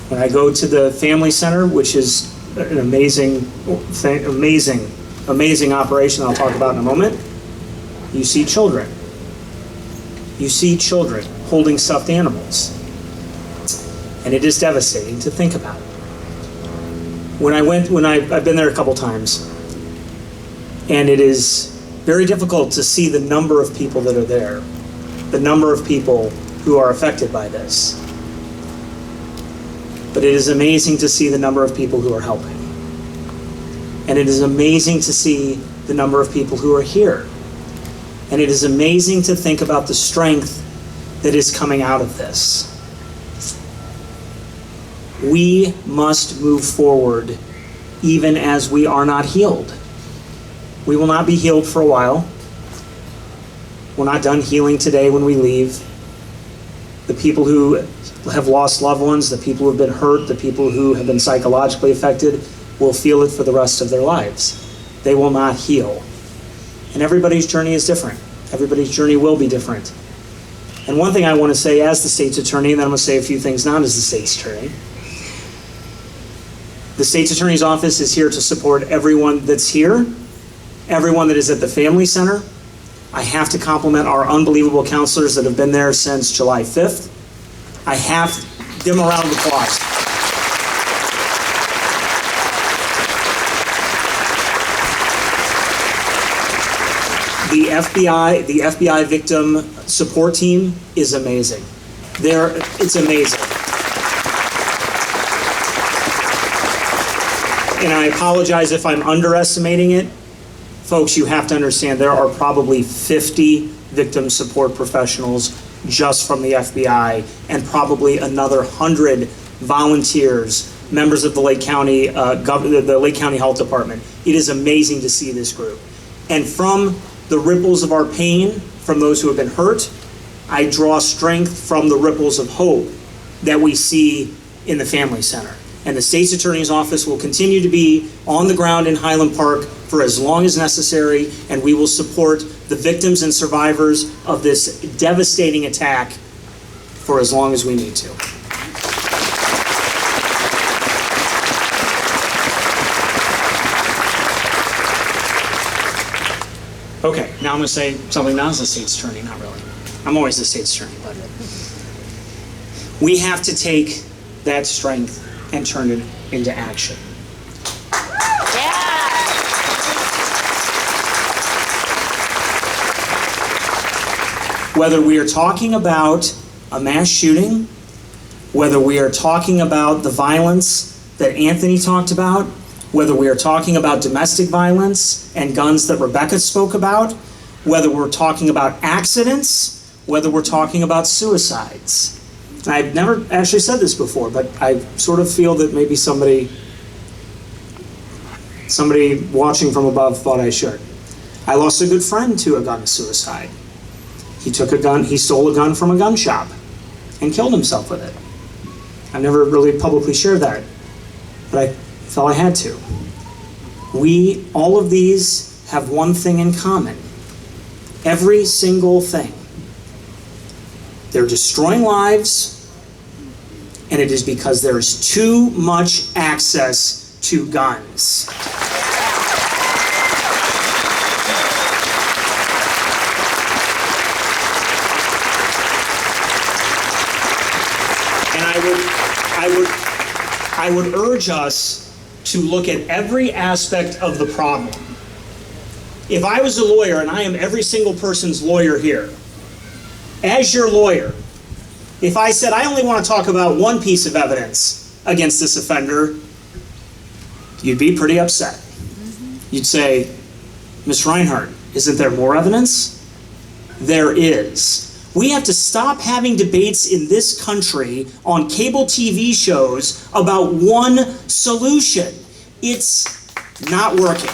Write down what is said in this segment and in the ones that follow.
When I go to the family center, which is an amazing operation I'll talk about in a moment, you see children. You see children holding stuffed animals. And it is devastating to think about. I've been there a couple times, and it is very difficult to see the number of people that are there, the number of people who are affected by this. But it is amazing to see the number of people who are helping. And it is amazing to see the number of people who are here. And it is amazing to think about the strength that is coming out of this. We must move forward even as we are not healed. We will not be healed for a while. We're not done healing today when we leave. The people who have lost loved ones, the people who have been hurt, the people who have been psychologically affected will feel it for the rest of their lives. They will not heal. And everybody's journey is different. Everybody's journey will be different. And one thing I want to say as the state's attorney, and then I'm going to say a few things not as the state's attorney. The state's attorney's office is here to support everyone that's here, everyone that is at the family center. I have to compliment our unbelievable counselors that have been there since July 5th. I have to give them a round of applause. The FBI victim support team is amazing. It's amazing. And I apologize if I'm underestimating it. Folks, you have to understand there are probably 50 victim support professionals just from the FBI, and probably another 100 volunteers, members of the Lake County the Lake County Health Department. It is amazing to see this group. And from the ripples of our pain, from those who have been hurt, I draw strength from the ripples of hope that we see in the Family Center. And the state's attorney's office will continue to be on the ground in Highland Park for as long as necessary, and we will support the victims and survivors of this devastating attack for as long as we need to. Okay, now I'm going to say something not as the state's attorney, not really. I'm always the state's attorney, but we have to take that strength and turn it into action. Whether we are talking about a mass shooting, whether we are talking about the violence that Anthony talked about, whether we are talking about domestic violence and guns that Rebecca spoke about, whether we're talking about accidents, whether we're talking about suicides. And I've never actually said this before, but I sort of feel that maybe somebody watching from above thought I should. I lost a good friend to a gun suicide. He stole a gun from a gun shop and killed himself with it. I've never really publicly shared that, but I felt I had to. All of these have one thing in common. Every single thing. They're destroying lives, and it is because there is too much access to guns. And I would urge us to look at every aspect of the problem. If I was a lawyer, and I am every single person's lawyer here, as your lawyer, if I said I only want to talk about one piece of evidence against this offender, you'd be pretty upset. You'd say, Ms. Reinhardt, isn't there more evidence? There is. We have to stop having debates in this country on cable TV shows about one solution. It's not working.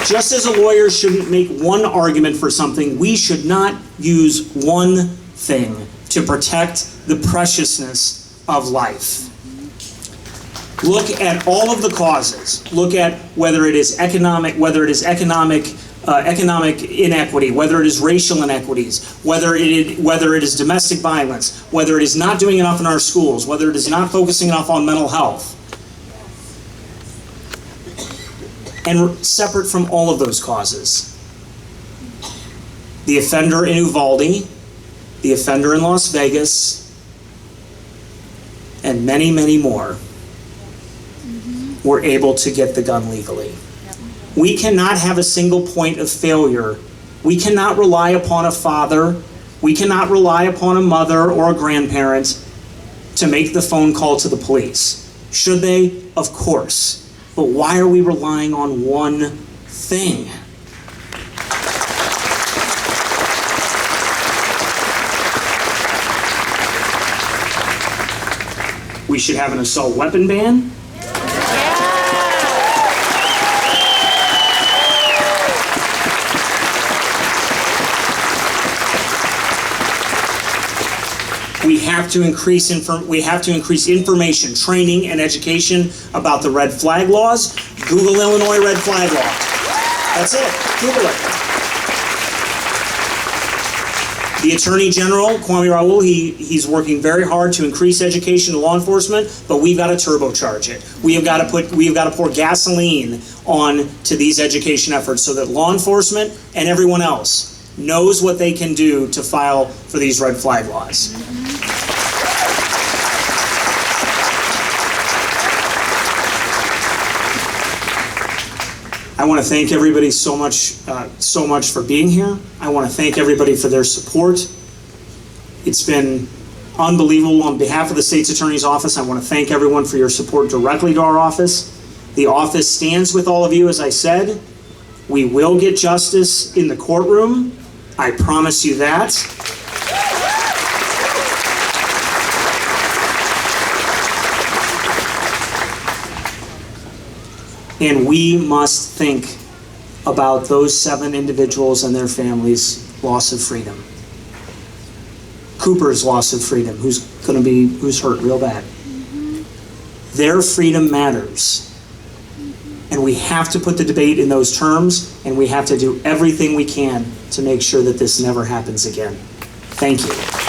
Just as a lawyer shouldn't make one argument for something, we should not use one thing to protect the preciousness of life. Look at all of the causes. Look at whether it is economic economic inequity, whether it is racial inequities, whether it is domestic violence, whether it is not doing enough in our schools, whether it is not focusing enough on mental health. And separate from all of those causes, the offender in Uvalde, the offender in Las Vegas, and many, many more were able to get the gun legally. We cannot have a single point of failure. We cannot rely upon a father. We cannot rely upon a mother or a grandparent to make the phone call to the police. Should they? Of course. But why are we relying on one thing? We should have an assault weapon ban. We have to increase information, training, and education about the red flag laws. Google Illinois red flag law. That's it. Google it. The Attorney General, Kwame Raoul, he's working very hard to increase education to law enforcement, but we've got to turbocharge it. We've got to pour gasoline on to these education efforts so that law enforcement and everyone else knows what they can do to file for these red flag laws. I want to thank everybody so much for being here. I want to thank everybody for their support. It's been unbelievable. On behalf of the State's Attorney's Office, I want to thank everyone for your support directly to our office. The office stands with all of you, as I said. We will get justice in the courtroom. I promise you that. And we must think about those 7 individuals and their families' loss of freedom. Cooper's loss of freedom, who's hurt real bad. Their freedom matters. And we have to put the debate in those terms, and we have to do everything we can to make sure that this never happens again. Thank you.